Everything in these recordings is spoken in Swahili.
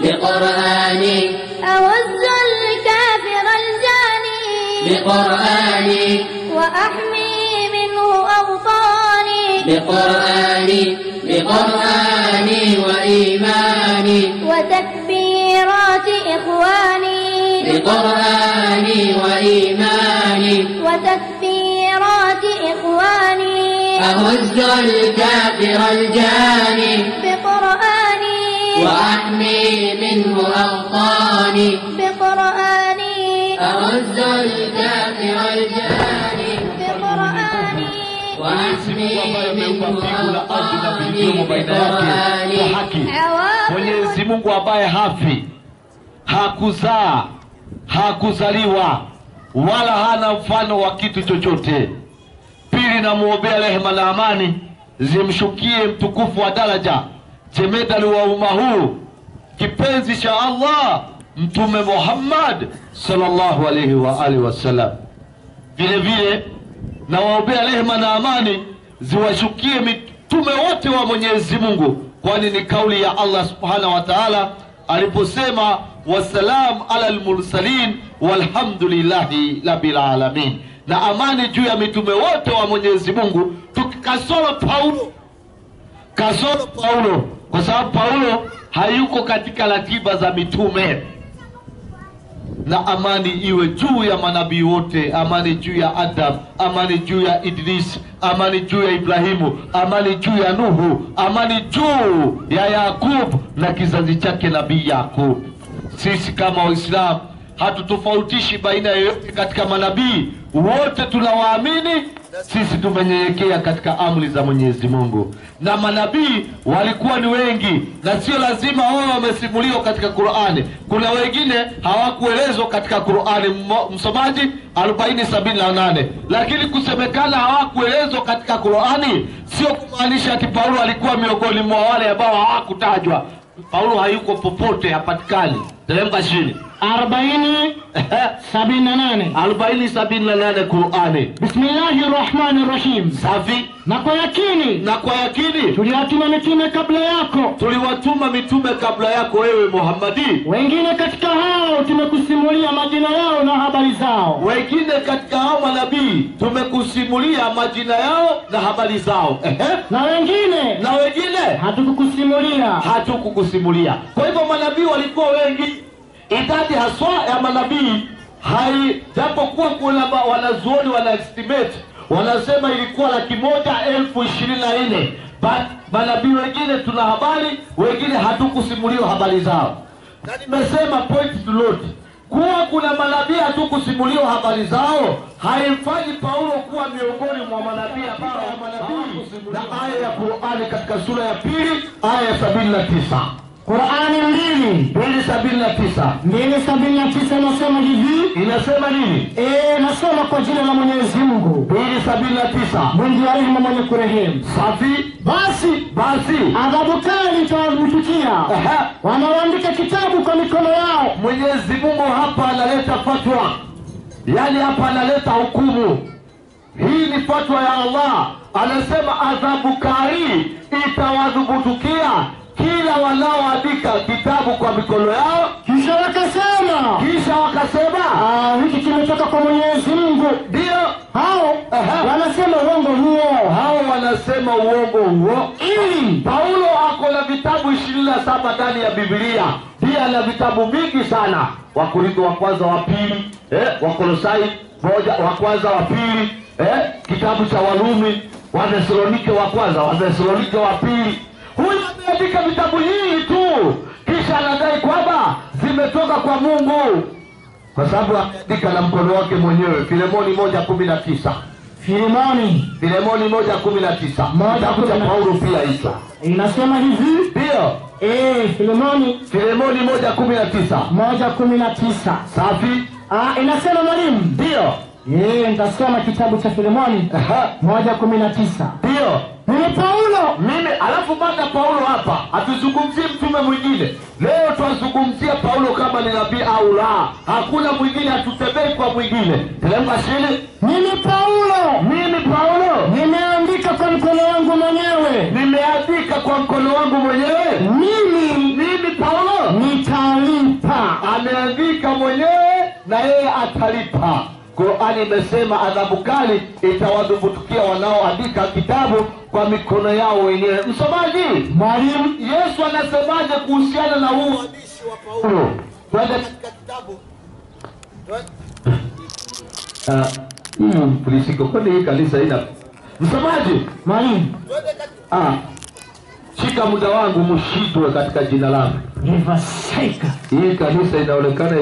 بقرآني أهز الكافر الجاني بقرآني وأحمي منه أوطاني بقرآني بقرآني وإيماني وتكبيرات إخواني بقرآني وإيماني وتكبيرات إخواني أهز الكافر الجاني بقرآني وأحمي منه أوطاني بقرآني أهز الكافر الجاني بقرآني وأحمي منه أوطاني بقرآني. Mwenyezi Mungu ambaye hafi, hakuzaa, hakuzaliwa, wala hana mfano wa kitu chochote. Pili, namuombea rehema na amani zimshukie mtukufu wa daraja, jemedali wa umma huu, kipenzi cha Allah, Mtume Muhammad sallallahu alayhi wa alihi wasallam. Vile vile nawaombea rehema na amani ziwashukie mitume wote wa Mwenyezi Mungu, kwani ni kauli ya Allah subhanahu wa ta'ala aliposema wasalam ala almursalin walhamdulillahi rabbil alamin. Na amani juu ya mitume wote wa Mwenyezi Mungu, tukasoro Paulo, kwa sababu Paulo hayuko katika ratiba za mitume. Na amani iwe juu ya manabii wote, amani juu ya Adam, amani juu ya Idris, amani juu ya Ibrahimu, amani juu ya Nuhu, amani juu ya Yakub na kizazi chake nabii Yakub. Sisi kama Waislamu hatutofautishi baina yoyote katika manabii, wote tunawaamini. Sisi tumenyenyekea katika amri za Mwenyezi Mungu, na manabii walikuwa ni wengi, na sio lazima wao wamesimuliwa katika Qur'ani. Kuna wengine hawakuelezwa katika Qur'ani, msomaji 40:78, lakini kusemekana hawakuelezwa katika Qur'ani sio kumaanisha ati Paulo alikuwa miongoni mwa wale ambao hawakutajwa. Paulo hayuko popote, hapatikani. Teremka chini 40:78 40:78 Qur'ani. Bismillahirrahmanirrahim. Safi. Na kwa yakini tuliwatuma mitume kabla yako wewe Muhammadi. Wengine katika hao tumekusimulia majina yao na habari zao. Wengine katika hao manabii tumekusimulia majina yao na habari zao. Na wengine hatukukusimulia. Kwa hivyo manabii walikuwa wengi. Idadi haswa ya manabii japokuwa kuna wanazuoni wana estimate, wanasema ilikuwa 124,000, but manabii wengine tuna habari, wengine hatukusimuliwa habari zao. Na nimesema point to note, kuwa kuna manabii hatukusimuliwa habari zao haimfanyi Paulo kuwa miongoni mwa manabii ambao na aya ya Qur'ani katika sura ya 2 aya ya 79. Qur'ani 2:79 nasema hivi. Inasema nini? Nasoma kwa jina la Mwenyezi Mungu. 2:79. Mwingi wa rehema, mwenye kurehemu. Safi. Basi adhabu kali itawafikia wanaoandika kitabu kwa mikono yao. Mwenyezi Mungu hapa analeta fatwa, yani hapa analeta hukumu. Hii ni fatwa ya Allah. Anasema adhabu kali itawadhubutukia kila wanaoandika kitabu kwa mikono yao. Kisha wakasema hiki kimetoka kwa Mwenyezi Mungu. Ndio hao wanasema uongo huo. Ili Paulo ako na vitabu 27 ndani ya Biblia. Pia ana vitabu vingi sana. Wakorintho wa kwanza, wa pili, Wakolosai wa kwanza, wa pili, kitabu cha Warumi, Wathesalonike wa kwanza, Wathesalonike wa pili. Huyu ameandika vitabu hii tu, kisha anadai kwamba zimetoka kwa Mungu, kwa sababu ameandika na mkono wake mwenyewe. Filemoni 1:19. Filemoni 1:19. Kitabu cha Paulo pia hicho. Inasema hivi. Ndio. Filemoni 1:19. Safi. Inasema mwalimu. Ndio. Nitasoma kitabu cha Filemoni 1:19. Ndio. Mimi Paulo. Alafu baada Paulo hapa atuzungumzie mtume mwingine. Leo tunazungumzia Paulo kama ni nabii au la. Hakuna mwingine, hatutembei kwa mwingine. Teremka chini. Mimi Paulo nimeandika kwa mkono wangu mwenyewe. Mimi Paulo nita ameandika mwenyewe na yeye atalipa. Qur'ani imesema adhabu kali itawadhubutukia wanaoandika kitabu kwa mikono yao wenyewe. Msomaji, Mwalimu, Yesu anasemaje kuhusiana na huu hadithi wa Paulo? Twende katika kitabu. Tulisiko kwani hii kanisa ina. Msomaji, Mwalimu, twende katika shika muda wangu mshitwe katika jina langu. Riverside. Hii kanisa inaonekana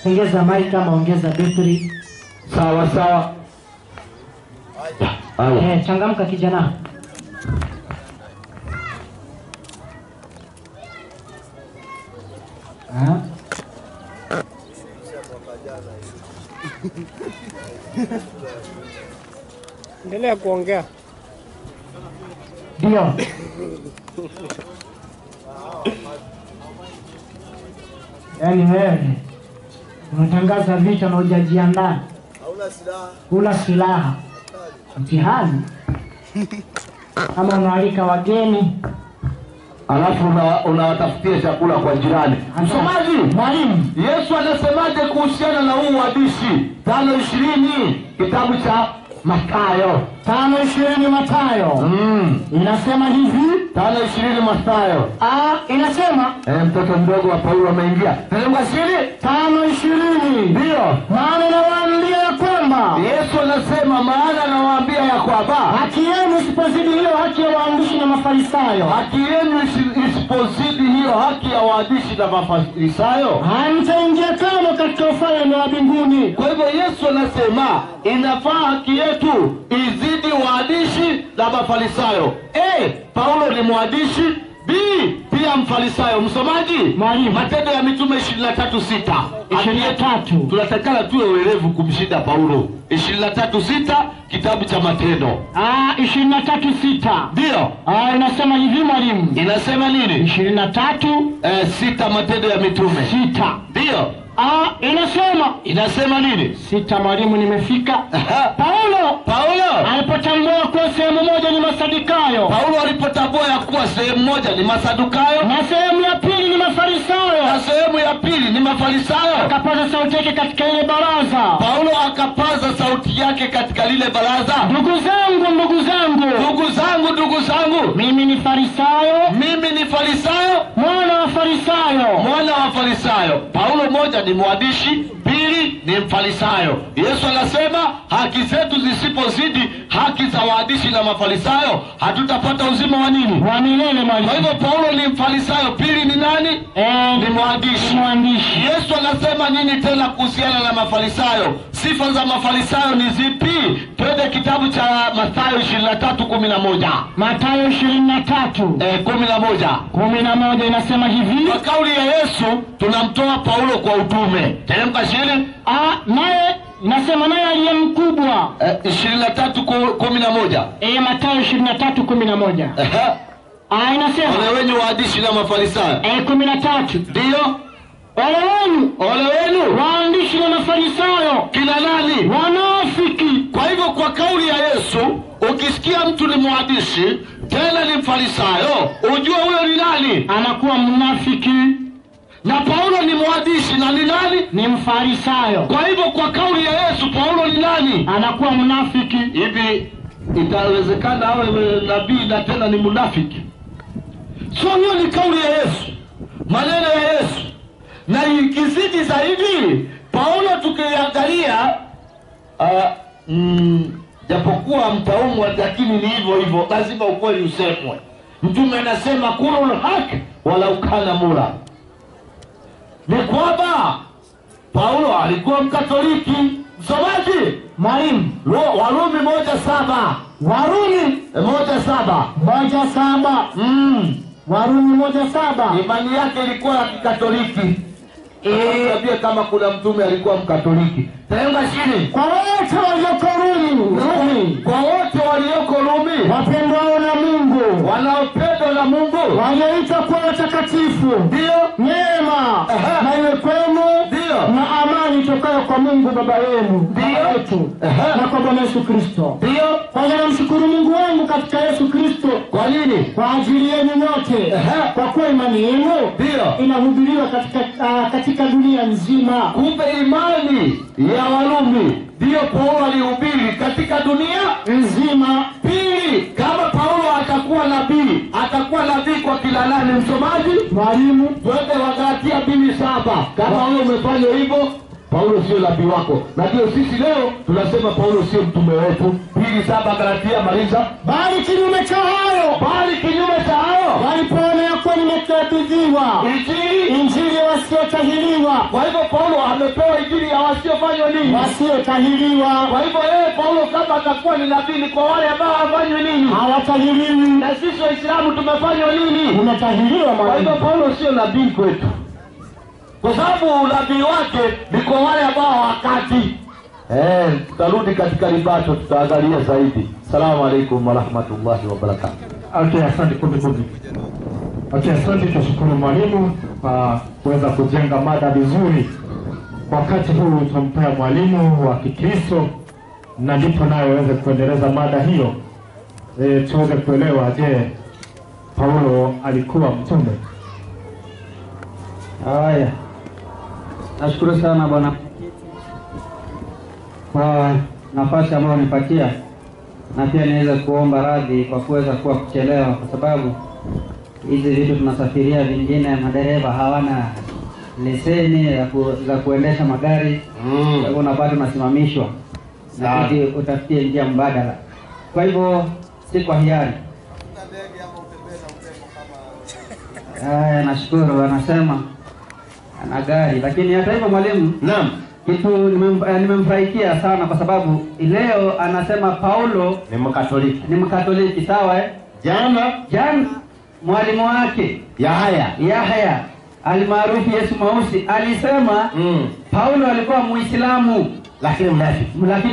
Ongeza mic kama ongeza battery. Sawa sawa. Changamka kijana. Endelea kuongea. Ndio. Yaani wewe unatangaza vita na hujajiandaa. Huna silaha. Mtihani. Kama unaalika wageni alafu unawatafutia chakula kwa jirani. Msomaji, Mwalimu, Yesu anasemaje kuhusiana na huu hadithi? 5:20 kitabu cha Mathayo. 5:20 Mathayo. Inasema hivi, 5:20 Mathayo. Inasema mtoto mdogo wa Paulo ameingia. 5:20. Ndio. Maana nawaambia ya kwamba Yesu anasema maana nawaambia ya kwamba haki yenu isipozidi hiyo haki ya waandishi na Mafarisayo. Haki yenu isipozidi hiyo haki ya waandishi na Mafarisayo, hamtaingia kama katika ufalme wa mbinguni. Kwa hivyo Yesu anasema inafaa haki yetu izidi waandishi na Mafarisayo. Paulo ni mwandishi, B pia Mfarisayo. Msomaji, Mwalimu, Matendo ya Mitume 23:6. 23. Tunatakana tuwe werevu kumshinda Paulo. 23:6 kitabu cha Matendo. 23:6. Ndio. Inasema hivi Mwalimu. Inasema nini? 23:6 Matendo ya Mitume 6. Ndio. Inasema nini? 6 Mwalimu, nimefika. Paulo alipotambua kuwa sehemu moja ni Masadukayo. Paulo alipotambua ya kuwa sehemu moja ni Masadukayo na sehemu ya pili ni Mafarisayo, akapaza sauti yake katika ile baraza. Paulo akapaza sauti yake katika lile baraza. Ndugu zangu, mimi ni Farisayo, mwana wa Farisayo. Paulo moja ni mwandishi, pili ni Mfarisayo. Yesu anasema haki zetu zisipozidi haki za waandishi na Mafarisayo hatutapata uzima wa nini? Wa milele. Kwa hivyo Paulo ni Mfarisayo, pili ni nani? Ni mwandishi. Yesu anasema nini tena kuhusiana na Mafarisayo? Sifa za Mafarisayo ni zipi? Twende kitabu cha Mathayo 23:11. Mathayo 23:11. 11 inasema hivi, kwa kauli ya Yesu tunamtoa Paulo kwa utume. Teremka chini. Naye nasema naye aliye mkubwa. 23:11. Mathayo 23:11. Inasema ole wenu waandishi na Mafarisayo. 13. Ndio. Ole wenu waandishi na Mafarisayo. Kina nani? Wanafiki. Kwa hivyo kwa kauli ya Yesu ukisikia mtu ni mwandishi tena ni Mfarisayo, ujue huyo ni nani? Anakuwa mnafiki. Na Paulo ni mwandishi na ni nani? Ni Mfarisayo. Kwa hivyo kwa kauli ya Yesu Paulo ni nani? Anakuwa mnafiki. Hivi itawezekana awe nabii na tena ni mnafiki? Hiyo ni kauli ya Yesu, maneno ya Yesu. Na ikizidi zaidi Paulo tukiangalia japokuwa mtaumwa lakini ni hivyo lazima ukweli usemwe. Mtume anasema kulul haki wala ukana mura. Ni kwamba Paulo alikuwa Mkatoliki. Msomaji, Mwalimu, Warumi 1:7. Warumi 1:7. 1:7. Warumi 1:7. Imani yake ilikuwa ya Kikatoliki. Tabia kama kuna mtume alikuwa Mkatoliki. Taenda chini. Kwa wote walioko Rumi. Kwa wote walioko Rumi. Wapendao na Mungu. Wanaopendwa na Mungu. Walioitwa kuwa watakatifu. Ndio. Neema na iwe kwenu. Ndio. Ndio. na amani tokayo kwa Mungu Baba yenu Ndio. na kwa Bwana Yesu Kristo. Ndio. Kwanza namshukuru Mungu wangu katika Yesu Kristo. Kwa nini? Kwa ajili yenu nyote. Kwa kuwa imani yenu Ndio. inahubiriwa katika dunia nzima. Kumbe imani ya Warumi ndio Paulo alihubiri katika dunia Nzima. Pili, kama Paulo atakuwa nabii kwa kila nani msomaji? Mwalimu. Twende Wagalatia 2:7. Kama wewe umefanya hivyo, Paulo sio nabii wako. Na ndio sisi leo tunasema Paulo sio mtume wetu. 2:7 Galatia, maliza. Bali kinyume cha hayo. Walipoona ya kuwa nimekabidhiwa injili ya wasiotahiriwa. Kwa hivyo Paulo amepewa injili ya wasiofanywa nini? Wasiotahiriwa. Kwa hivyo Paulo kama atakuwa ni nabii ni kwa wale ambao hawafanywi nini? Hawatahiriwi. Na sisi Waislamu tumefanywa nini? Tunatahiriwa. Kwa hivyo Paulo sio nabii kwetu, kwa sababu unabii wake ni kwa wale ambao wakati. Tutarudi katika ribato, tutaangalia zaidi. Salamu alaykum wa rahmatullahi wa barakatuh. Okay, asante kumbi. Okay, asante, tushukuru mwalimu kwa kuweza kujenga mada vizuri. Wakati huu tutampea mwalimu wa Kikristo na ndipo naye aweze kuendeleza mada hiyo. Tuweze kuelewa, je, Paulo alikuwa mtume? Haya. Nashukuru sana bwana kwa nafasi ambayo nipatia, na pia niweza kuomba radhi kwa kuweza kuchelewa, kwa sababu hizi vitu tunasafiria, vingine madereva hawana leseni za kuendesha magari. Kwa hivyo unapata unasimamishwa, na utafikie njia mbadala. Kwa hivyo si kwa hiari. Haya, nashukuru. Anasema ana gari, lakini hata hivyo mwalimu, naam, kitu nimemfurahikia sana, kwa sababu leo anasema Paulo ni Mkatoliki. Sawa Jana mwalimu wake Yahya alimaarufu Yesu Mausi alisema Paulo alikuwa Muislamu lakini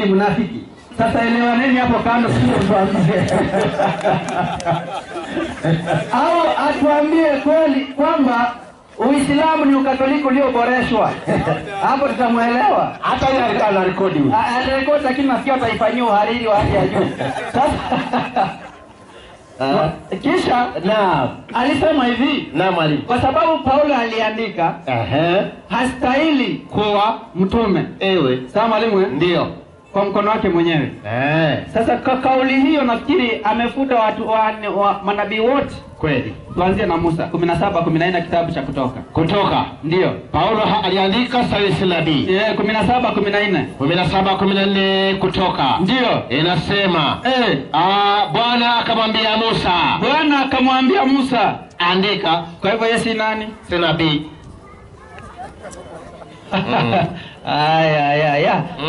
mnafiki. Sasa elewa nini hapo kando, au atuambie kweli kwamba Uislamu ni Ukatoliki ulioboreshwa. Hapo tutamuelewa. Hata yeye alikuwa anarekodi. Anarekodi, lakini nafikiri ataifanyia uhariri wa hali ya juu. Sasa kisha alisema hivi, mwalimu, kwa sababu Paulo aliandika hastahili kuwa mtume. Sawa mwalimu? Ndio. Kwa mkono wake mwenyewe. Sasa kwa kauli hiyo nafikiri amefuta watu wa manabii wote. Kweli. Tuanzie na Musa 17:14 kitabu cha Kutoka. Ndio. Paulo aliandika sayansi nabii. 17:14 Kutoka. Ndio. Inasema Bwana akamwambia Musa andika. Kwa hivyo yeye si nani? Si nabii.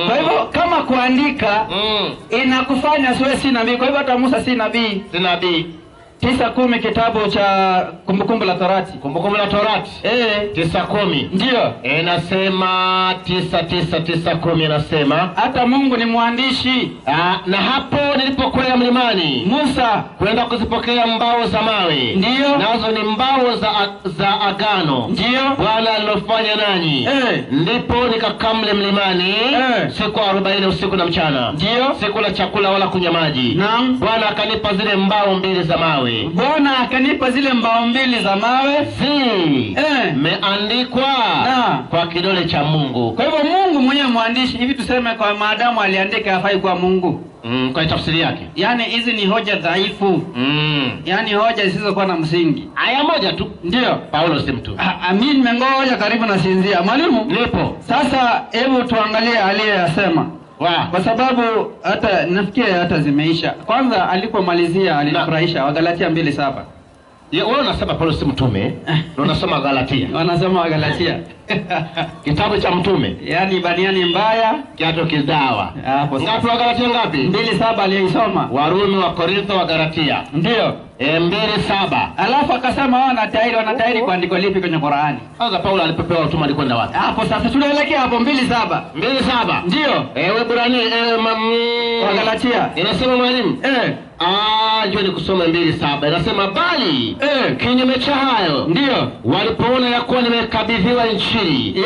Kwa hivyo kama kuandika inakufanya siwe si nabii, kwa hivyo hata Musa si nabii. 9:10 kitabu cha Kumbukumbu la Torati. 9:10. Ndio. Inasema 9:10 inasema hata Mungu ni mwandishi. Na hapo nilipokwea mlimani Musa kwenda kuzipokea mbao za mawe. Ndio. Nazo ni mbao za agano. Ndio. Bwana alilofanya nanyi. Ndipo nikakamle mlimani siku 40 usiku na mchana. Ndio. Sikula chakula wala kunywa maji. Naam. Bwana akanipa zile mbao 2 za mawe. Meandikwa kwa kidole cha Mungu. Kwa hivyo Mungu mwenyewe mwandishi. Hivi tuseme kwa maadamu aliandika hafai kwa Mungu. Kwa tafsiri yake. Yaani hizi ni hoja dhaifu. Yaani hoja zisizokuwa na msingi. Aya moja tu. Ndio. Paulo si mtu. Mimi nimengoja karibu na sinzia. Mwalimu? Nipo. Sasa hebu tuangalie aliyesema. Kwa sababu hata nafikiri hata zimeisha. Kwanza alipomalizia alinifurahisha. Wagalatia 2:7. Wewe unasema Paulo si mtume, na unasoma Galatia. Wanasema Galatia. Kitabu cha mtume. Yaani baniani mbaya, kiato kidawa. Ngapi wa Galatia ngapi? 2:7 aliyeisoma. Warumi, wa Korintho, wa Galatia. Ndio. 2:7. Alafu akasema wanatahiri kuandiko lipi kwenye Qur'ani? Sasa Paulo alipopewa utume alikwenda wapi? Hapo sasa tunaelekea hapo 2:7. Ndio. Wewe Burani wa Galatia. Inasema mwalimu, Njoo nikusome 2:7. Inasema bali kinyume cha hayo ndio walipoona ya kuwa nimekabidhiwa injili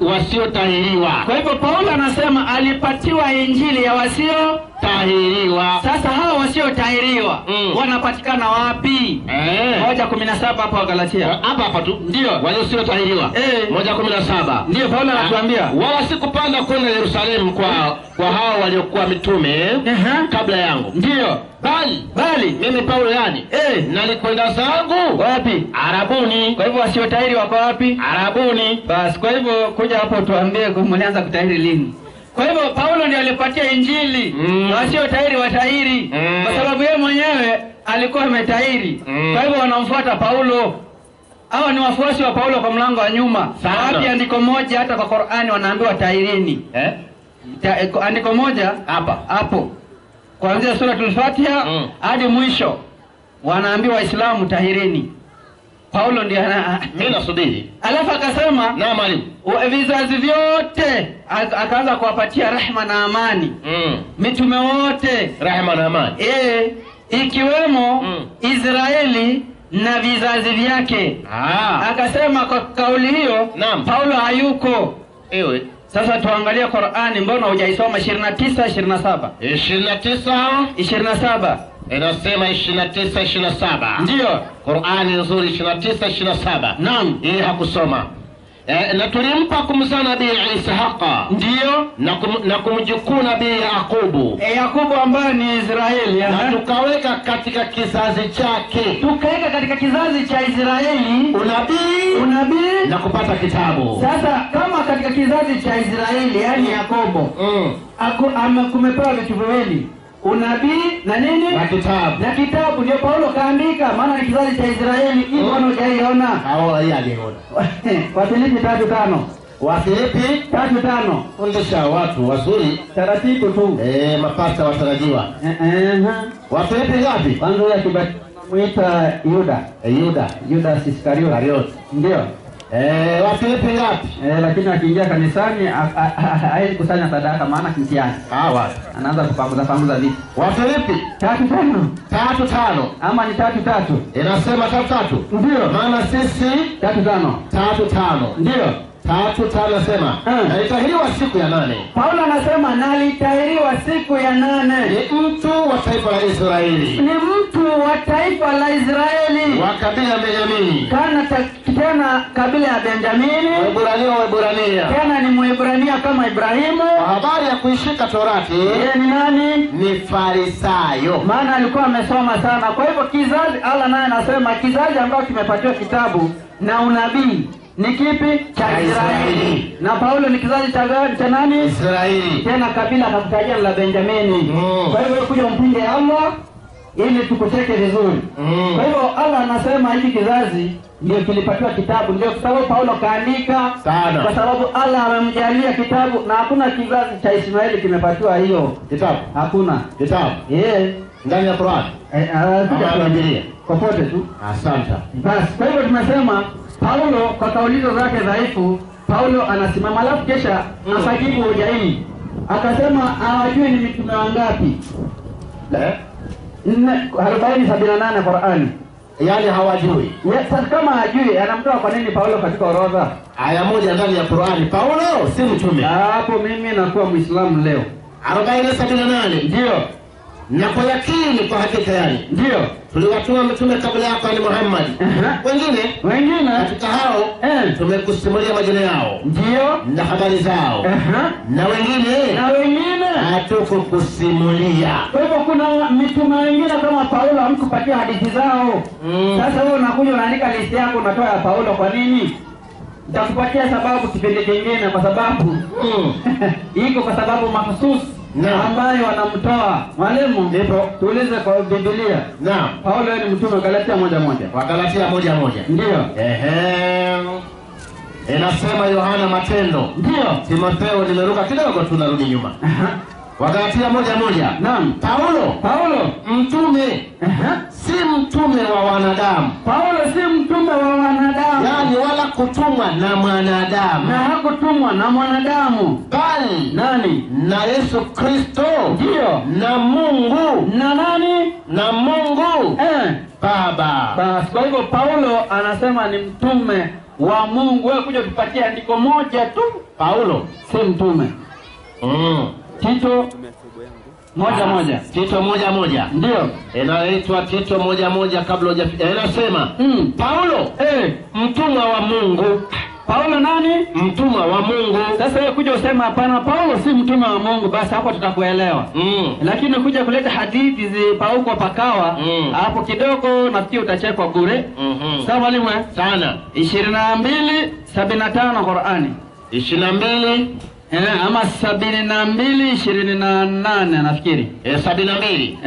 wasiotahiriwa. Kwa hivyo Paulo anasema alipatiwa injili ya wasiotahiriwa. Sasa hao wasiotahiriwa wanapatikana wapi? 1:17 hapo wa Galatia. Hapa tu ndio wale wasiotahiriwa. 1:17 ndio Paulo anatuambia wala sikupanda kwenda Yerusalemu kwa hao waliokuwa mitume kabla yangu. Ndio bali mimi Paulo nalikwenda zangu wapi? Arabuni. Kwa hivyo wasiotahiri wako wapi? Arabuni. Basi kwa hivyo kuja hapo tuambie mlianza kutahiri lini? Kwa hivyo Paulo ndiye alipatia injili wasiotahiri watahiri kwa sababu yeye mwenyewe alikuwa ametahiri. Kwa hivyo wanamfuata Paulo. Hawa ni wafuasi wa Paulo kwa mlango wa nyuma. Wapi andiko moja hata kwa Qur'ani wanaambiwa tahirini? Andiko moja hapo. Kuanzia suratul Fatiha hadi mwisho wanaambiwa Waislamu tahirini. Paulo ndiye mimi nasubiri. Alafu akasema na mwalimu vizazi vyote akaanza kuwapatia rehema na amani. Mitume wote rehema na amani. Ikiwemo Israeli na vizazi vyake. Akasema kwa kauli hiyo Paulo hayuko. Sasa tuangalie Qur'ani, mbona hujaisoma 29:27? 29:27. Inasema 29:27. Ndio. Qur'ani nzuri 29:27. Naam. Yeye hakusoma. Na tulimpa kumzaa nabii Ishaqa. Ndio. Na kumjukuu nabii Yakubu. Yakubu ambaye ni Israeli. Na tukaweka katika kizazi chake. Tukaweka katika kizazi cha Israeli unabii na kupata kitabu. Sasa kama katika kizazi cha Israeli yani Yakobo kumepewa vitu viwili, unabii na nini? Na kitabu. Ndio Paulo kaandika, maana ni kizazi cha Israeli. Hiyo hujaiona. Aliona. Wafilipi 3:5. Wafilipi 3:5. Fundisha watu wazuri taratibu tu. Mapasta watarajiwa. Wafilipi ngapi? Kwanza ya muita Yuda Iskarioti. Ndio. Wafilipi ngapi? Lakini akiingia kanisani haiwezi kusanya sadaka maana kimtiani. Anaanza kupanguza vitu. Wafilipi 3:5 ama ni 3:3? Inasema 3:3. Ndio. Maana sisi 3:5. Ndio. 3:5 nasema nalitahiriwa siku ya 8. Paulo anasema nalitahiriwa siku ya 8. Ni mtu wa taifa la Israeli. Ni mtu wa taifa la Israeli. Wa kabila Benjamini. Tena kabila ya Benjamini. Waebrania. Tena ni Mwebrania kama Ibrahimu. Habari ya kuishika Torati. Yeye ni nani? Ni Farisayo. Maana alikuwa amesoma sana. Kwa hivyo kizazi, Allah naye anasema kizazi ambacho kimepatiwa kitabu na unabii ni kipi? Cha Israeli. Na Paulo ni kizazi cha nani? Israeli. Tena kabila akakutajia la Benjamini. Kwa hivyo kuja mpinge Allah ili tukucheke vizuri. Kwa hivyo Allah anasema hiki kizazi ndio kilipatiwa kitabu. Ndio kwa sababu Paulo kaandika sana. Kwa sababu Allah amemjalia kitabu na hakuna kizazi cha Ismaeli kimepatiwa hiyo kitabu. Hakuna kitabu. Ndani ya Qur'an. Tunaangalia popote tu. Asante. Basi kwa hivyo tumesema Paulo kwa kaulizo zake dhaifu, Paulo anasimama alafu kesha akajibu hoja hii. Akasema hawajui ni mitume wangapi. 40:78 Qur'ani. Yaani hawajui. Sasa kama hajui anamtoa kwa nini Paulo katika orodha? Aya moja ndani ya Qur'ani. Paulo si mtume. Hapo mimi nakuwa Muislamu leo. 40:78. Ndio. Na kwa yakini kwa hakika yani. Ndio. Tuliwatuma mitume kabla yako ni Muhammad. Wengine katika hao tumekusimulia majina yao. Ndio. Na habari zao. Na wengine hatukukusimulia. Kwa hivyo kuna mitume wengine kama Paulo hamkupatia hadithi zao. Sasa wewe unakuja unaandika listi yako unatoa ya Paulo kwa nini? Nitakupatia sababu kipindi kingine kwa sababu iko kwa sababu mahususi ambayo wanamtoa. Mwalimu ndipo tuulize kwa Biblia. Naam. Paulo ni mtume Galatia 1:1. Kwa Galatia 1:1. Ndio. Inasema Yohana Matendo. Ndio. Timotheo nimeruka kidogo tunarudi nyuma. Wa Galatia 1:1. Naam. Paulo mtume. Si mtume wa wanadamu. Paulo si mtume wa wanadamu. Yaani wala hakutumwa na mwanadamu, na hakutumwa na mwanadamu, bali nani? na Yesu Kristo, Ndio. na Mungu, Na nani? na Mungu Baba. Basi kwa hivyo Paulo anasema ni mtume wa Mungu. Wewe kuja kupatia andiko moja tu, Paulo si mtume. Tito moja. Tito moja. Ndio. Inaitwa Tito moja kabla hujafika. Inasema Paulo mtumwa wa Mungu. Paulo nani? Mtumwa wa Mungu. Sasa wewe kuja usema hapana, Paulo si mtume wa Mungu, basi hapo tutakuelewa. Lakini kuja kuleta hadithi zipauko pakawa, hapo kidogo nafikiri utachekwa bure. Sawa mwalimu? Sana. 22:75 Qur'ani. 22 ama 72:28 nafikiri. 72.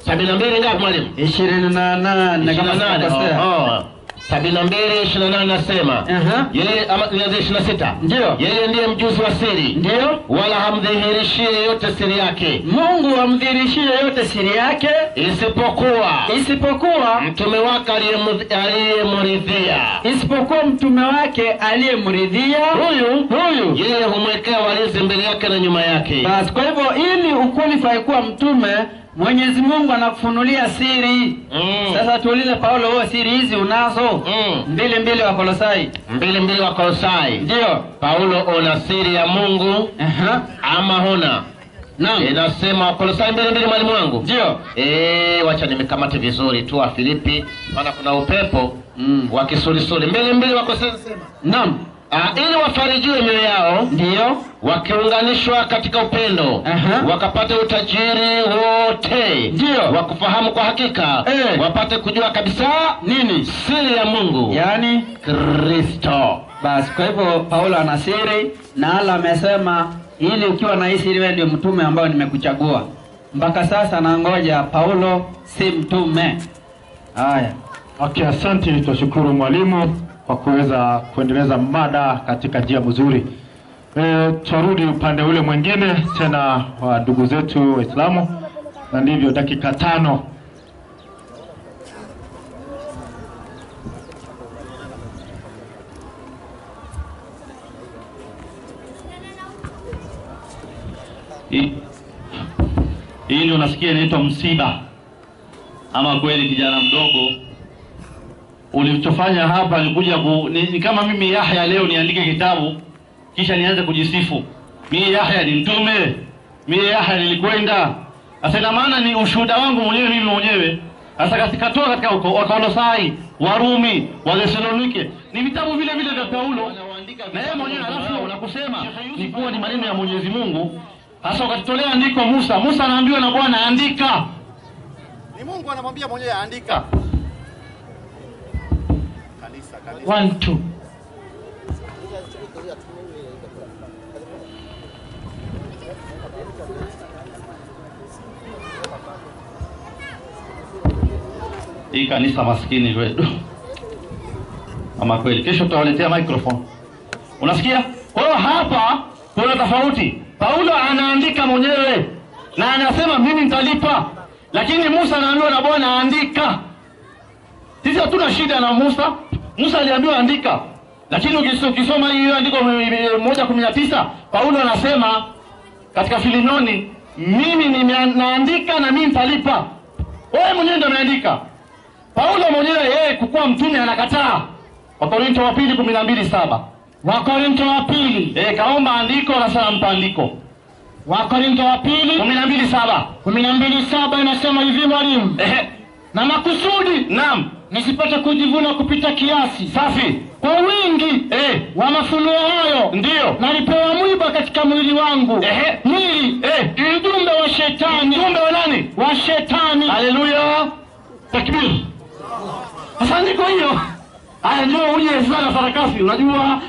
72 ngapi mwalimu? 28 kama sikosea. 72:28 nasema. Yeye ama 26. Ndio. Yeye ndiye mjuzi wa siri. Ndio. Wala hamdhihirishie yote siri yake. Mungu hamdhihirishie yote siri yake isipokuwa mtume wake aliyemridhia. Isipokuwa mtume wake aliyemridhia. Huyu yeye humwekea walinzi mbele yake na nyuma yake. Basi kwa hivyo ili uqualify kuwa mtume, Mwenyezi Mungu anakufunulia siri. Sasa tuulize Paulo, wewe siri hizi unazo? 2:2 wa Kolosai. 2:2 wa Kolosai. Ndio. Paulo una siri ya Mungu ama huna? Naam. Inasema Kolosai 2:2 mwalimu wangu. Ndio. Wacha nimekamate vizuri tu wa Filipi, maana kuna upepo wa kisulisuli. 2:2 wa Kolosai sema. Naam. Ili wafarijiwe mioyo yao, ndio, wakiunganishwa katika upendo, wakapate utajiri wote, ndio, wakufahamu kwa hakika, wapate kujua kabisa nini siri ya Mungu, yani Kristo. Basi kwa hivyo Paulo ana siri, na Allah amesema ili ukiwa na hii siri wewe ndio mtume ambao nimekuchagua. Mpaka sasa na ngoja Paulo si mtume. Haya. Okay, asante, tushukuru mwalimu kwa kuweza kuendeleza mada katika njia nzuri. Turudi upande ule mwingine tena wa ndugu zetu Waislamu, na ndivyo dakika 5. Hili unasikia inaitwa msiba. Ama kweli kijana mdogo ulichofanya hapa ni kuja ni kama mimi Yahya leo niandike kitabu kisha nianze kujisifu. Mimi Yahya ni mtume. Mimi Yahya nilikwenda. Sasa ina maana ni ushuhuda wangu mwenyewe mimi mwenyewe. Sasa katikatoa katika huko Wakolosai, Warumi, Wathesalonike. Ni vitabu vile vile vya Paulo. Na yeye mwenyewe alafu unakusema ni kuwa ni maneno ya Mwenyezi Mungu. Sasa ukatolea andiko Musa anaambiwa na Bwana andika. Ni Mungu anamwambia mwenyewe andika. 1 2. Hii kanisa maskini wetu. Ama kweli kesho tutawaletea microphone. Unasikia? Kwa hiyo hapa kuna tofauti. Paulo anaandika mwenyewe na anasema mimi nitalipa. Lakini Musa anaambiwa na Bwana andika. Sisi hatuna shida na Musa. Musa aliambiwa andika. Lakini ukisoma hiyo andiko 1:19, Paulo anasema katika Filimoni, mimi naandika na mimi nitalipa. Wewe mwenyewe ndio umeandika. Paulo mwenyewe yeye kukuwa mtume anakataa. Wakorintho wa 2:12:7. Wakorintho wa 2. Kaomba andiko na sana mpa andiko. Wakorintho wa 2:12:7. 12:7 inasema hivi mwalimu. Na makusudi, naam, nisipate kujivuna kupita kiasi. Safi. Kwa wingi wa mafunuo hayo ndio nalipewa mwiba katika mwili wangu. Mwili mjumbe wa shetani. Mjumbe wa nani? Wa shetani. Haleluya. Takbir. Sasa ndiko hiyo. Haya ndio uje sana sarakasi. Unajua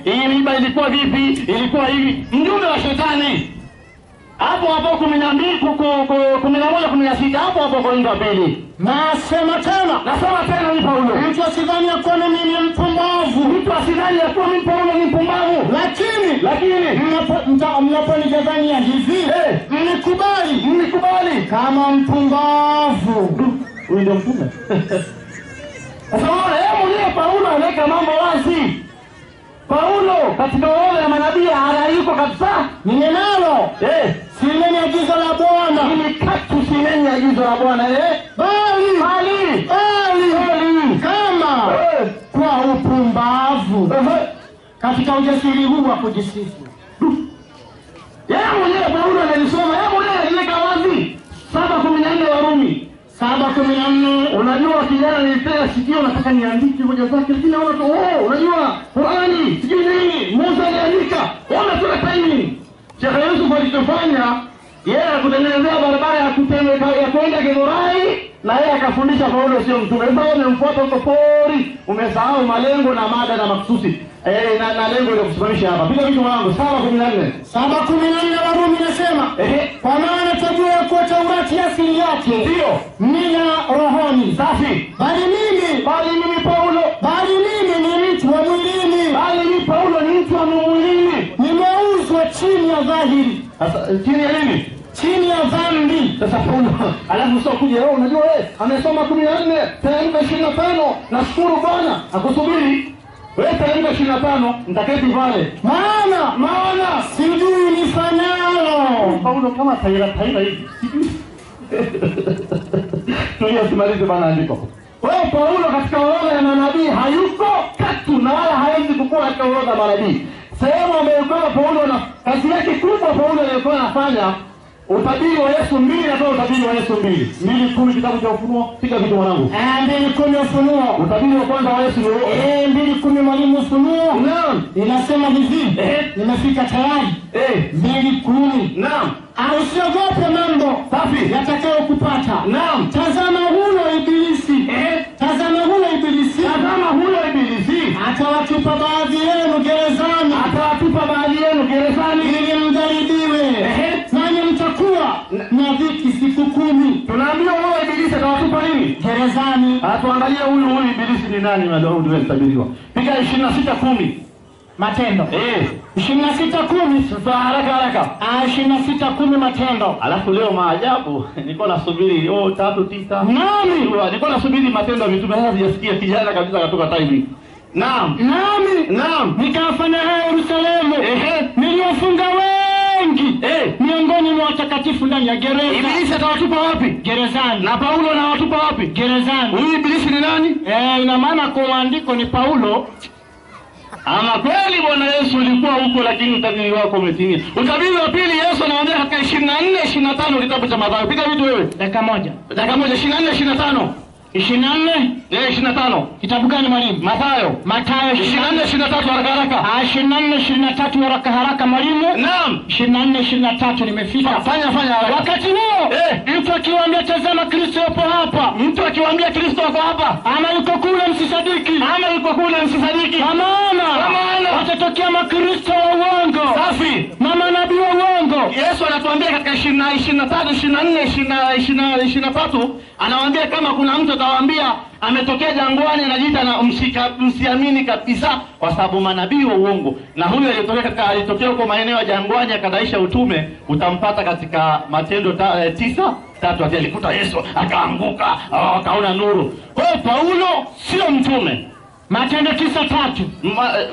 hii mwiba ilikuwa vipi? Ilikuwa hivi. Mjumbe wa shetani. Hapo 11:16 hapo Korintho wa 2. Nasema tena ni Paulo. Mtu asidhani ya kuwa mimi ni mpumbavu. Mtu asidhani ya kuwa mimi Paulo ni mpumbavu. Lakini mnaponijadhania hivi, mnikubali kama mpumbavu. Huyu ndio mtume. Sasa mwenyewe Paulo anaweka mambo wazi. Paulo katika orodha ya manabii hayuko kabisa. Ninenalo sileni agizo la Bwana. Mimi katu sileni agizo la Bwana bali kama kwa upumbavu katika ujasiri huu wa kujisifu. Yeye mwenyewe Paulo analisoma, yeye mwenyewe aliweka wazi 7:14 Warumi 7:14. Unajua kijana nilipea sikio nataka niandike hoja zake, lakini naona tu unajua Qur'ani sijui nini Musa aliandika. Ona tu timing. Sheikh Yusuf alichofanya yeye akutengenezea barabara ya kwenda Githurai na yeye akafundisha Paulo sio mtume. Sasa umemfuata huko pori, umesahau malengo na mada na maksudi. Na lengo la kusimamisha hapa. Piga vitu wangu 7:14. 7:14 Warumi nasema kwa maana tajua kwa Taurati asili yake ndio nina rohoni safi. Bali mimi Paulo, bali mimi ni mtu wa mwilini. Bali mimi Paulo ni mtu wa mwilini. Nimeuzwa chini ya dhahiri. Sasa chini ya nini? Chini ya dhambi. Sasa Paulo alafu sio kuja unajua amesoma 14 tena 25. Nashukuru Bwana akusubiri. Wewe taenda 25 nitaketi pale. Maana sijui nifanyalo. Paulo kama taira hivi. Sijui. Tuliyosimaliza bana andiko. Wewe Paulo katika orodha ya manabii hayuko katu na wala hawezi kukua katika orodha ya manabii. Sehemu ambayo Paulo na kazi yake kubwa Paulo alikuwa anafanya utabiri wa Yesu 2 na utabiri wa Yesu 2:10 kitabu cha Ufunuo. Piga vitu mwanangu. 2:10 Ufunuo. Utabiri wa kwanza wa Yesu 2:10 mwalimu Ufunuo. Naam. Inasema hivi. Nimefika tayari. 2:10. Naam. Usiogope mambo safi yatakayokupata. Naam. Tazama huyo ibilisi. Tazama huyo ibilisi. Atawatupa baadhi yenu gerezani. Ili mjaribiwe. Nanyi mtakuwa na dhiki siku 10. Tunaambiwa huyo ibilisi atawatupa nini? Gerezani. Tuangalie huyu ibilisi ni nani na Daudi wewe tabiriwa. Piga 26:10. Matendo. 26:10. Sasa haraka. 26:10 Matendo. Alafu leo maajabu nilikuwa nasubiri 3:9. Nami nilikuwa nasubiri Matendo ya Mitume. Sasa sijasikia kijana kabisa katoka timing. Naam. Nikafanya hayo Yerusalemu. Niliwafunga wengi miongoni mwa watakatifu ndani ya gereza. Ibilisi atawatupa wapi? Gerezani. Na Paulo anawatupa wapi? Gerezani. Huyu ibilisi ni nani? Ina maana kwa maandiko ni Paulo. Ama kweli Bwana Yesu ulikuwa huko lakini utabiri wako umetimia. Utabiri wa pili Yesu anawaambia katika 24:25 kitabu cha Mathayo. Piga vitu wewe. Dakika moja 24:25. 24:25. Kitabu gani mwalimu? Mathayo 24:23 haraka. 24:23 haraka mwalimu. Naam. 24:23 nimefika. Fanya haraka. Wakati huo mtu akiwaambia tazama Kristo yupo hapa. Mtu akiwaambia Kristo yupo hapa. Ama yuko kule msisadiki. Kwa maana watatokea makristo wa uongo. Safi. Na manabii wa uongo. Yesu anatuambia katika 23, 24, 23 anawaambia kama kuna mtu atawaambia ametokea jangwani anajiita na msiamini kabisa kwa sababu manabii wa uongo. Na huyo alitokea huko maeneo ya jangwani akadaisha utume, utampata katika Matendo 9:3 alikuta Yesu akaanguka akaona nuru. Kwa hiyo Paulo sio mtume. Matendo 9:3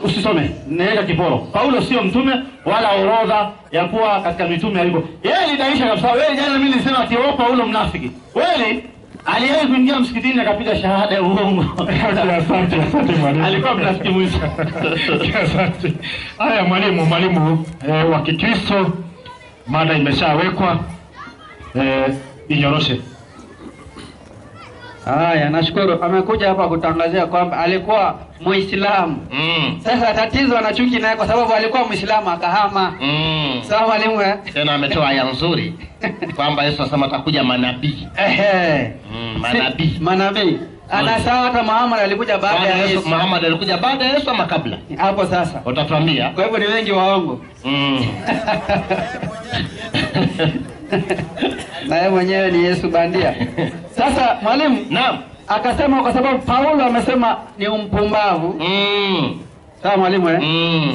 usisome naweka kiporo. Paulo sio mtume wala orodha ya kuwa katika mitume alipo. Yeye alidaisha kabisa. Wewe jana mimi nilisema ati Paulo mnafiki. Kweli aliwahi kuingia msikitini akapiga shahada ya uongo. Asante mwalimu. Alikuwa mnafiki mwisho. Asante. Haya mwalimu wa Kikristo, mada imeshawekwa. Inyoroshe. Haya, nashukuru. Amekuja hapa kutangazia kwamba alikuwa Muislamu. Sasa tatizo anachuki naye kwa sababu alikuwa Muislamu akahama. Sawa mwalimu Tena ametoa aya nzuri kwamba Yesu asema atakuja manabii. Manabii. Anasawa hata Muhammad alikuja baada ya Yesu. Muhammad alikuja baada ya Yesu ama kabla? Hapo sasa. Utatuambia. Kwa hivyo ni wengi waongo. Na yeye mwenyewe ni Yesu bandia. Sasa mwalimu, naam, akasema kwa sababu Paulo amesema ni umpumbavu. Sawa mwalimu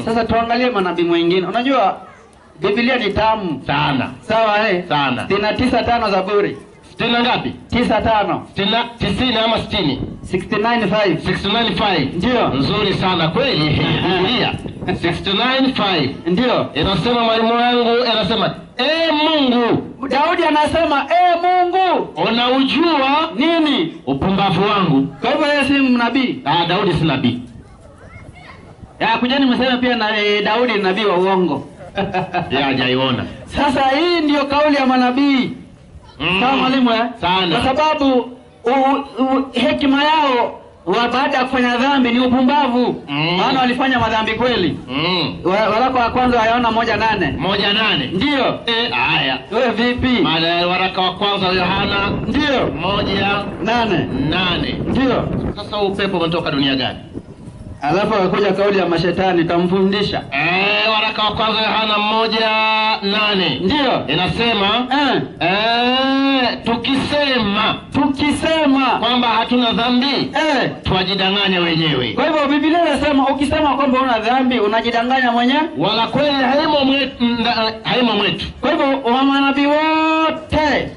Sasa tuangalie manabii mwingine. Unajua Biblia ni tamu sana. Sawa sana. 69:5 Zaburi. Tena ngapi? 95. 90 ama 60? 69.5. 69.5. Ndio. Nzuri sana kweli. Biblia 69.5. Ndio. Inasema mwalimu wangu, inasema Mungu. Daudi anasema Mungu, unaujua nini? Upumbavu wangu. Kwa hivyo yeye si nabii. Daudi si nabii. Kujeni mseme pia na Daudi ni nabii wa uongo. Hajaiona. Sasa hii ndio kauli ya manabii. Sawa mwalimu Sana. Kwa sababu hekima yao baada ya kufanya dhambi ni upumbavu. Maana walifanya madhambi kweli. Waraka wa kwanza wayaona 1:8. 1:8. Ndio. Haya. Wewe vipi? Waraka wa kwanza wa Yohana ndio 1:8. Ndio. Sasa upepo umetoka dunia gani? Alafu akakuja kauli ya mashetani tamfundisha. Waraka wa kwanza Yohana 1:8. Ndio. Inasema tukisema kwamba hatuna dhambi, twajidanganya wenyewe. Kwa hivyo Biblia inasema ukisema kwamba una dhambi unajidanganya mwenyewe, wala kweli haimo mwetu. Kwa hivyo manabii wote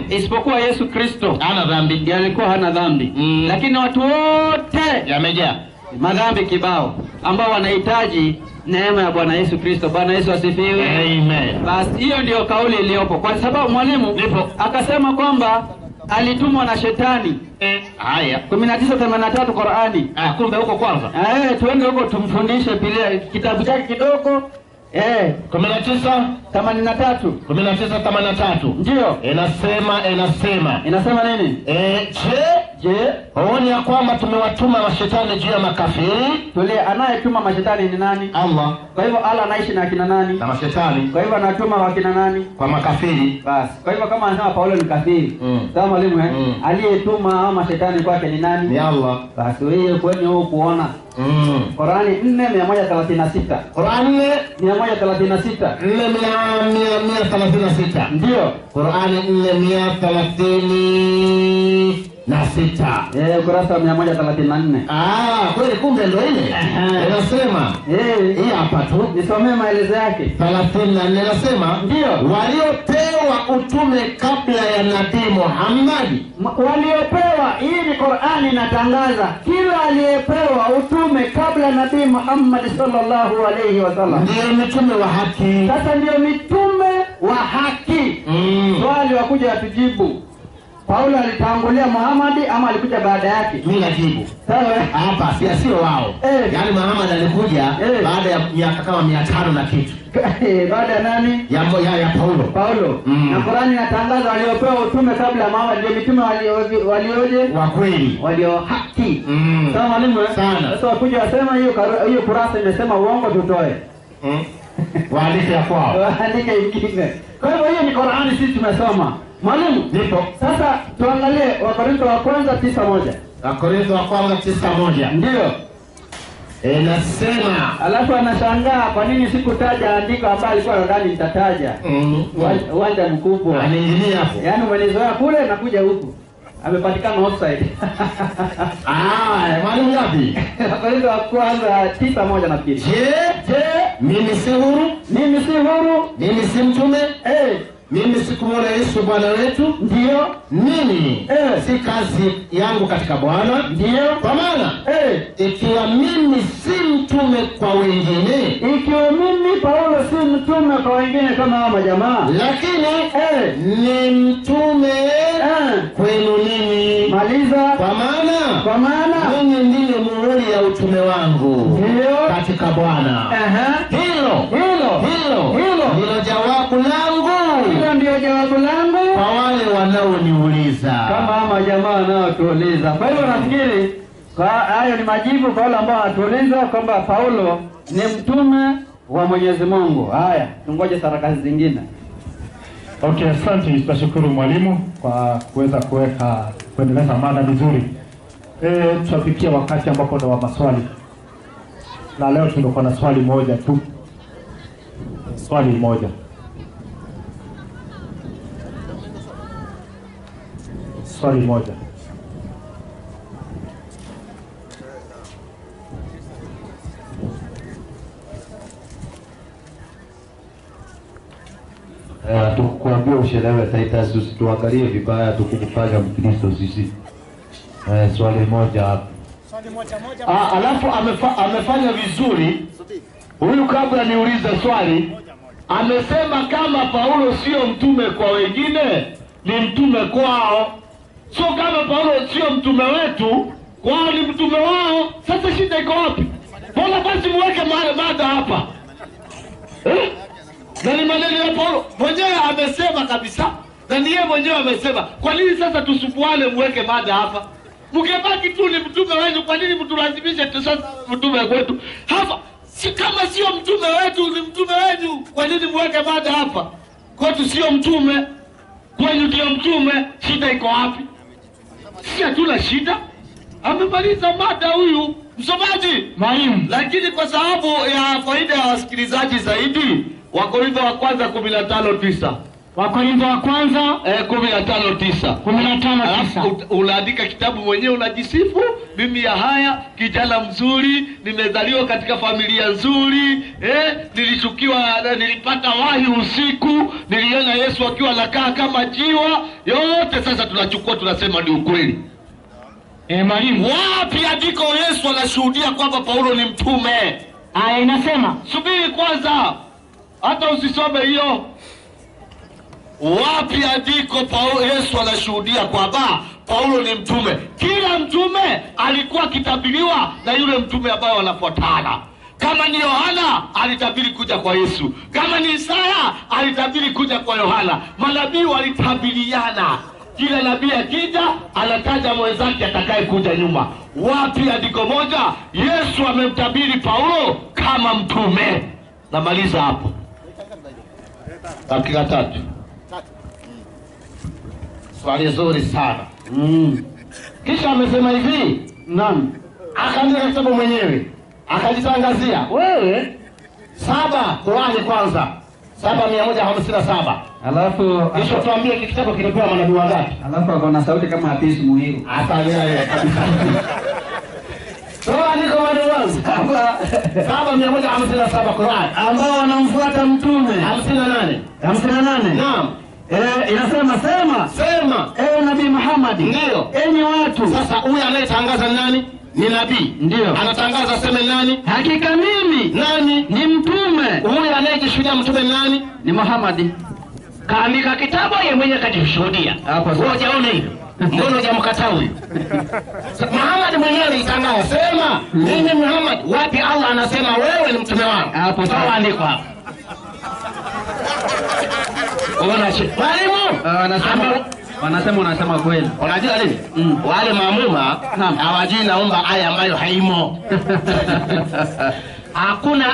isipokuwa Yesu Kristo hana dhambi. Ndiye alikuwa hana dhambi. Lakini watu wote yamejaa madhambi kibao ambao wanahitaji neema ya Bwana Yesu Kristo. Bwana Yesu asifiwe. Amen. Basi hiyo ndio kauli iliyopo. Kwa sababu mwalimu akasema kwamba alitumwa na shetani. Haya. 19:83 Qur'ani. Kumbe huko kwanza. Tuende huko tumfundishe Biblia kitabu chake kidogo. 19:83. 19:83. Ndio. Inasema nini? Je, huoni ya kwamba tumewatuma mashetani juu ya makafiri? Anayetuma mashetani ni nani? Allah. Kwa hivyo Allah anaishi na akina nani? Na mashetani. Kwa hivyo anatuma wakina nani? Kwa makafiri. Basi. Kwa hivyo kama anasema Paulo ni kafiri. Sawa mwalimu aliyetuma mashetani kwake ni nani? Ni Allah. Basi wewe kwani wewe kuona Qur'ani 4:136. Qur'ani 136. 4:136. Ndio. Qur'ani 4:136. Ukurasa 134. Kweli kumbe ndio ile. Inasema hii hapa tu. Nisomee maelezo yake. 34 inasema ndio. Waliopewa utume kabla ya Nabii Muhammad. Waliopewa, hii ni Qur'ani inatangaza kila aliyepewa utume kabla Nabii Muhammad sallallahu alayhi wasallam ndio mitume wa haki. Sasa ndio mitume wa haki. Swali wakuja atujibu. Paulo alitangulia Muhammad ama alikuja baada yake? Mimi najibu. Sawa hapa sio wao. Yaani Muhammad alikuja baada ya miaka kama 500 na kitu. Baada ya nani? Ya Paulo. Na Qur'ani inatangaza waliopewa utume kabla Muhammad ndio mitume walioje? Wa kweli. Walio haki. Sawa mwalimu? Sana. Sasa wakuja wasema hiyo kurasa imesema uongo tutoe. Waandike ya kwao. Waandike ingine. Kwa hivyo hiyo ni Qur'ani sisi tumesoma. Mwalimu, nipo. Sasa tuangalie Wakorintho wa kwanza 9:1. Wakorintho wa kwanza 9:1. Ndio. Inasema, alafu anashangaa kwa nini sikutaja andiko ambalo alikuwa ndani nitataja. Uwanja mkubwa. Anaingilia hapo. Yaani umenizoea kule na kuja huku. Amepatikana offside. Mwalimu ngapi? Wakorintho wa kwanza 9:1 nafikiri. Je, mimi si huru? Mimi si huru? Mimi si mtume? Mimi sikumwona Yesu Bwana wetu? Ndio. Mimi si kazi yangu katika Bwana? Ndio. Kwa maana ikiwa mimi si mtume kwa wengine, ikiwa mimi Paulo si mtume kwa wengine kama hao majamaa, lakini ni mtume kwenu ninyi. Maliza. Kwa maana ninyi ndiyo muhuri ya utume wangu. Ndio. Katika Bwana. Hilo ndilo jawabu langu. Hilo ndio jawabu langu kwa wale wanaoniuliza, kama ama jamaa wanaotuuliza. Kwa hivyo nafikiri hayo ni majibu kwa wale ambao wanatuuliza kwamba Paulo ni mtume wa Mwenyezi Mungu. Haya, tungoje sarakasi zingine. Okay, asante. Tunashukuru mwalimu kwa kuweza kuendeleza mada vizuri. Tutafikia wakati ambapo ndo wa maswali. Na leo tunakuwa na swali moja tu. Swali moja. Swali moja. Tukuambia uchelewe Titus, usituangalie vibaya tukukufanya Mkristo sisi. Swali moja hapa. Alafu amefanya vizuri huyu. Kabla niulize swali, amesema kama Paulo sio mtume kwa wengine, ni mtume kwao. So kama Paulo sio mtume wetu, kwao ni mtume wao. Sasa shida iko wapi? Mbona basi muweke mada hapa? Na ni maneno ya Paulo mwenyewe amesema kabisa, na ni yeye mwenyewe amesema. Kwa nini sasa tusumbuane muweke mada hapa? Mkebaki tu ni mtume wenu, kwa nini mtulazimishe sasa mtume wetu hapa? Si kama sio mtume wetu, ni mtume wenu, kwa nini muweke mada hapa? Kwetu sio mtume, kwenu ndio mtume. Shida iko wapi? Si hatuna shida. Amemaliza mada huyu msomaji mwalimu. Lakini kwa sababu ya faida ya wasikilizaji zaidi, Wakorintho wa kwanza 15:9. Wakorintho wa kwanza 15:9. Unaandika kitabu mwenyewe, unajisifu, mimi ya haya kijana mzuri, nimezaliwa katika familia nzuri, nilipata wahi usiku, niliona Yesu akiwa anakaa kama jiwa. Yote sasa tunachukua tunasema ni ukweli. Mwalimu, wapi andiko Yesu anashuhudia kwamba Paulo ni mtume? Aya inasema, subiri kwanza, hata usisome hiyo. Wapi andiko Yesu anashuhudia kwamba Paulo ni mtume? Kila mtume alikuwa akitabiriwa na yule mtume ambao wanafuatana. Kama ni Yohana, alitabiri kuja kwa Yesu. Kama ni Isaya, alitabiri kuja kwa Yohana. Manabii walitabiriana. Kila nabii akija anataja mwenzake atakaye kuja nyuma. Wapi andiko moja Yesu amemtabiri Paulo kama mtume? Namaliza hapo. Dakika 3. Swali zuri sana. Kisha amesema hivi, naam, akaandika kitabu mwenyewe, akajitangazia, wewe 7 Qur'ani kwanza 7:157. Alafu kisha tuambie kitabu kilipewa manabii wangapi? Alafu akona sauti kama Hafiz Muhiru. Ataelewa kabisa. Qur'ani kama ni wazi. 7:157 Qur'ani ambao wanamfuata mtume 58. Naam. Inasema sema Nabii Muhammad, ndio enyi watu. Sasa huyu anayetangaza nani? Ni nabii. Ndio anatangaza sema nani? Hakika mimi nani ni mtume. Huyu anayejishuhudia mtume nani? Ni Muhammad. Kaandika kitabu yeye mwenyewe kajishuhudia. Hapo sasa hujaona hivyo? Mbona hujamkataa huyu? Muhammad mwenyewe alitangaza sema mimi Muhammad. Wapi Allah anasema wewe ni mtume wangu? Hapo sawa, andiko hapo. Wanasema unasema kweli. Unajua nini? Wale maamuma hawajui naomba aya ambayo haimo. Hakuna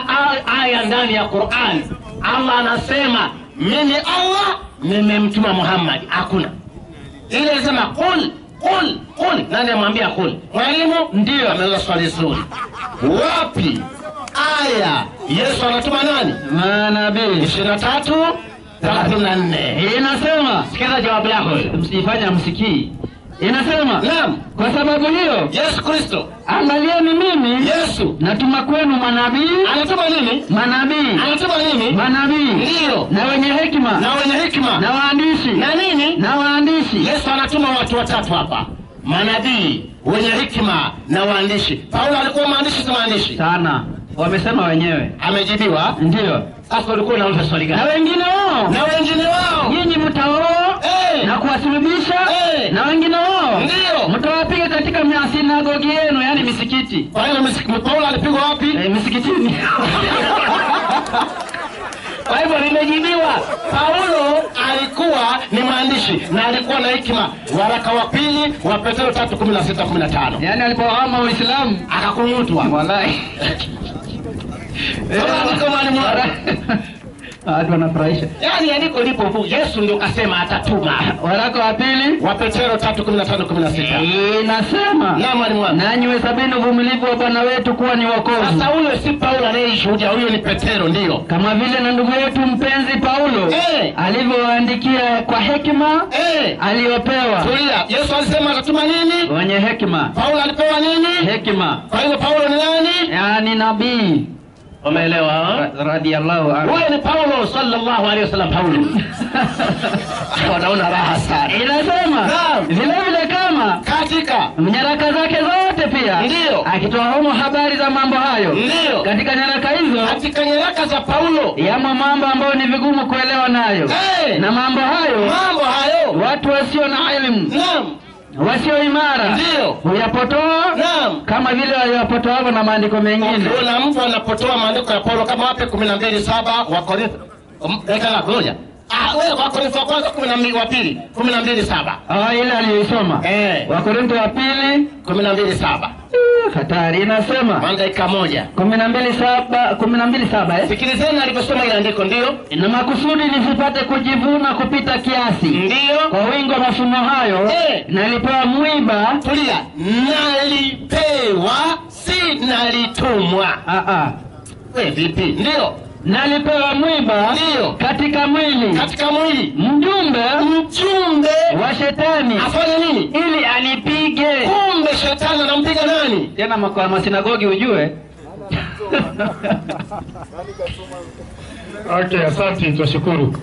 aya ndani ya Qur'an Allah anasema mimi Allah nimemtuma Muhammad. Hakuna. Ile inasema qul. Nani amwambia qul? Mwalimu ndio ameuliza swali zuri. Wapi aya Yesu anatuma nani? Manabii 23:34. Inasema, sikiza jawabu lako, msifanye msikii. Inasema, naam, kwa sababu hiyo Yesu Kristo, angalieni mimi Yesu natuma kwenu manabii. Anatuma nini? Manabii. Anatuma nini? Manabii. Ndio. Na wenye hekima. Na waandishi. Na nini? Na waandishi. Yesu anatuma watu watatu hapa. Manabii, wenye hekima na waandishi. Paulo alikuwa maandishi sana. Wamesema wenyewe. Amejibiwa? Ndio. Sasa ulikuwa unauliza swali gani? Na wengine wao. Nyinyi mtaoa na kuwasulubisha na wengine wao. Ndio. Mtawapiga katika sinagogi yenu, yani misikiti. Kwa hiyo Paulo alipigwa wapi? Misikitini. Kwa hivyo limejibiwa. Paulo alikuwa ni maandishi na alikuwa na hekima. Waraka wa pili wa Petro 3:16-15. Yani alipohama Uislamu akakungutwa. Wallahi. Watu wanafurahisha. Yani andiko lipo huko. Yesu ndio kasema atatuma. Waraka wa pili wa Petro 3:15-16. Inasema, na mwalimu wangu, nanyi hesabeni uvumilivu wa Bwana wetu kuwa ni wokovu. Sasa huyo si Paulo anayeshuhudia, huyo ni Petro. Ndio. Kama vile na ndugu yetu mpenzi Paulo alivyoandikia kwa hekima aliyopewa. Tulia. Yesu alisema atatuma nini? Wenye hekima. Paulo alipewa nini? Hekima. Kwa hiyo Paulo ni nani? Yani nabii. Umeelewa? Radiyallahu anhu. Huyo ni Paulo sallallahu alaihi wasallam. Paulo wanaona raha sana. Inasema vile vile kama katika nyaraka zake zote pia ndio akitoa humo habari za mambo hayo. Ndio katika nyaraka hizo, katika nyaraka za Paulo yamo mambo ambayo ni vigumu kuelewa nayo. Na mambo hayo watu wasio na elimu, wasio imara ndio huyapotoa, kama vile waliyapotoa na maandiko mengine. Kuna mtu anapotoa maandiko ya Paulo kama wapi 12:7 wa Korintho. Ekala ngoja. Wewe wa Korintho kwanza 12:7. Ile aliyosoma. Wa Korintho wa pili 12:7. Hatari inasema dakika moja 12:7. Sikilizeni aliposoma ile andiko ndio. Na makusudi nisipate kujivuna kupita kiasi. Ndio. Kwa wingi wa mafuno hayo nalipewa mwiba. Tulia. Nalipewa si nalitumwa. Wewe vipi? Ndio. Nalipewa mwiba ndio katika mwili. Katika mwili. Mjumbe wa shetani. Afanye nini? Ili anipige. Kumbe shetani anampiga nani? Tena kwa masinagogi ujue. Okay, asante, tunashukuru.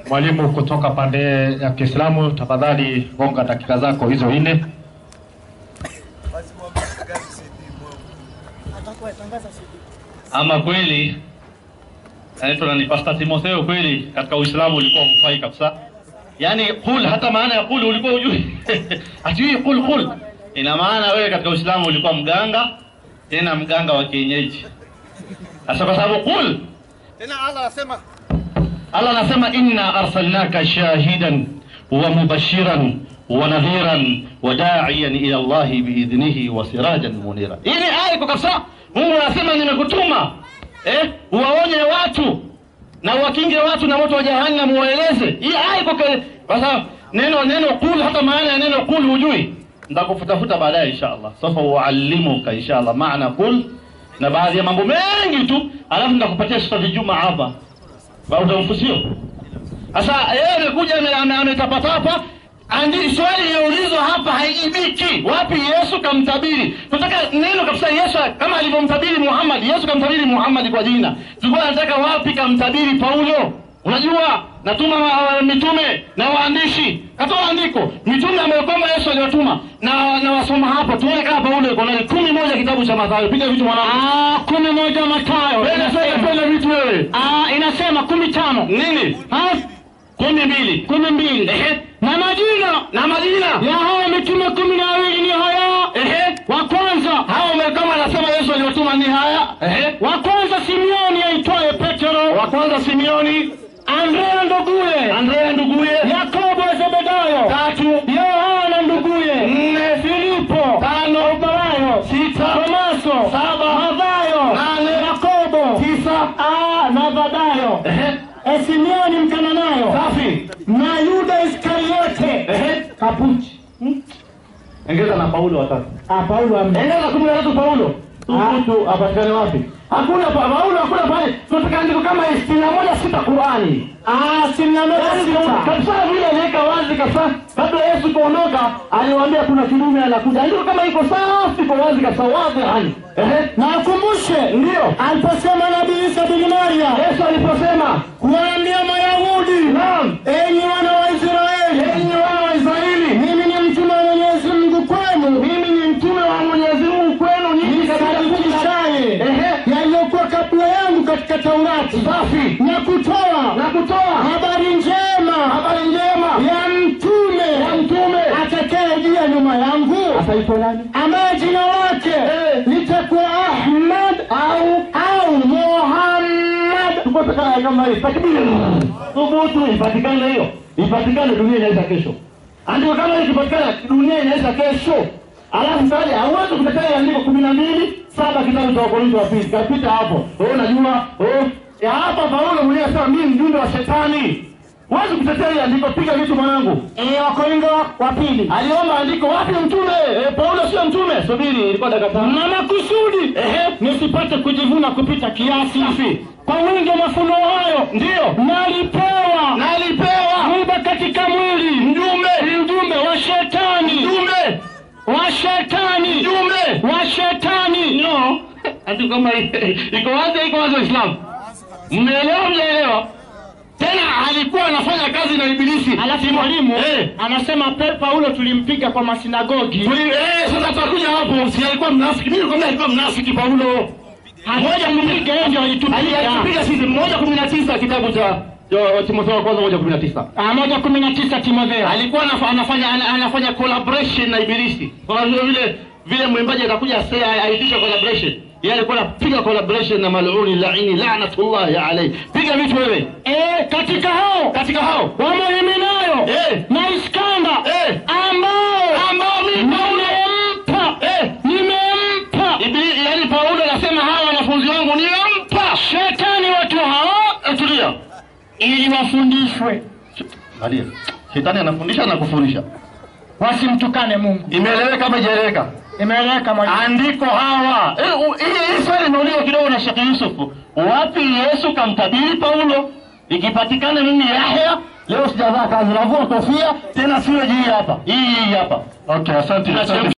Mwalimu kutoka pande ya Kiislamu, tafadhali gonga dakika zako hizo 4. Ama kweli anaitwa ni Pastor Timotheo, kweli katika Uislamu ulikuwa mfai kabisa. Yani qul, hata maana ya qul ulikuwa hujui. Ajui qul. Ina maana wewe katika Uislamu ulikuwa mganga, tena mganga wa kienyeji. Sasa kwa sababu qul, tena Allah anasema inna arsalnaka shahidan wa mubashiran wa nadhiran wa da'iyan ila Allah biidhnihi wa sirajan munira. Hii aya iko kabisa. Mungu anasema nimekutuma uwaonye watu na wakinge watu na moto wa jahannam, mueleze. Hii aya iko kwa sababu neno qul, hata maana ya neno qul hujui. Nitakufutafuta baadaye inshallah. Safa uallimuka inshallah maana qul na baadhi ya mambo mengi tu, alafu nitakupatia Ustadh Juma hapa. Ba utamfusio. Sasa yeye amekuja ametapatapa. Andi swali yaulizwa hapa haijibiki. Wapi Yesu kamtabiri? Tunataka neno kabisa Yesu kama alivyomtabiri Muhammad. Yesu kamtabiri Muhammad kwa jina. Tulikuwa tunataka wapi kamtabiri Paulo? Unajua natuma mitume na waandishi. Katoa andiko. Mitume amekwamba Yesu aliwatuma. Na wasoma hapa. Tuone kama Paulo yuko ndani 11 kitabu cha Mathayo. Piga vitu mwanangu. 11 Mathayo. Wewe unasema vitu wewe. Inasema 15. Nini? 12. Na majina ya hao mitume 12 ni haya. Wa kwanza hao kama anasema Yesu aliwatuma ni haya. Wa kwanza Simeoni aitwaye Petro. Wa kwanza Simeoni. Andrea nduguye. Yakobo Zebedayo. 3. Yohana nduguye. 4. Filipo. 5. Bartholomeo. 6. Tomaso. 7. Mathayo. 8. Yakobo. 9. na Thadayo. Simeoni Mkananayo. Safi. Na Yuda Iskariote. Kapuchi. Ongeza na Paulo watatu. Paulo ongeza 13 Paulo. Mtu apatikane wapi? Hakuna Paulo, hakuna pale. Tunataka andiko kama 61:6 Qur'ani. 61:6. Kabisa vile anaweka wazi kabisa. Kabla Yesu kuondoka, aliwaambia kuna kidume anakuja. Andiko kama iko safi, iko wazi kabisa, wazi hani. Na akumbushe ndio aliposema Nabii Isa bin Maryam. Yesu aliposema kuambia Mayahudi, naam, enyi wana wa Israeli, mimi ni mtume wa Mwenyezi Mungu kwenu. Nyinyi katika yaliyokuwa kabla yangu katika Taurati. Safi. Na kutoa habari njema ya mtume atakayejia nyuma yangu. Ataitwa nani? Ambaye jina lake litakuwa Ahmad au Muhammad. Tupatana kama hii. Takbiri. Thubutu ipatikane hiyo. Ipatikane dunia inaisha kesho. Andiko kama hili kipatikana dunia inaisha kesho. Alafu sasa hauwezi kutetea andiko 12:7 kitabu cha Wakorintho wa pili. Kapita hapo. Wewe unajua, ya hapa Paulo mwenyewe anasema mimi mjumbe wa shetani. Huwezi kutetea ile andiko, piga vitu mwanangu. Wakorintho wa pili. Aliomba andiko wapi mtume? Paulo sio mtume. Subiri, ilikuwa dakika 5. Na makusudi nisipate kujivuna kupita kiasi. Kwa wingi wa mafunuo hayo ndio nalipewa mwiba katika mwili. Mjumbe wa shetani. Mjumbe wa shetani. Mjumbe wa shetani. No. Ati kama iko wazi Uislamu. Mmeelewa? Tena alikuwa anafanya kazi na ibilisi. Alafu mwalimu anasema Paulo tulimpiga kwa masinagogi. Sasa tutakuja hapo. Si alikuwa mnafiki? Mimi nikwambia alikuwa mnafiki Paulo. Moja kumpiga yeye ndio alitupiga sisi 1:19 kitabu cha Timotheo kwanza 1:19. 1:19 Timotheo. Alikuwa anafanya collaboration na ibilisi. Kwa vile mwimbaji atakuja aitisha collaboration. Yeye alikuwa anapiga collaboration na mal'uni la'ini la'natullahi alayhi. Piga vitu wewe. Katika hao wamo Himenayo na Iskanda ambao nimempa yani Paulo anasema hawa wanafunzi wangu nimempa shetani watu hao tulia ili wafundishwe. Angalia, shetani anafundisha na kufundisha wasimtukane Mungu. Imeeleweka kama imeeleweka? Imeeleweka mwalimu. Andiko hawa hii swali nauliwa kidogo na Sheikh Yusufu, wapi Yesu kamtabiri Paulo? Ikipatikana mimi Yahya leo sijavaa kazi, navua kofia tena sio hii hapa. Okay, asante.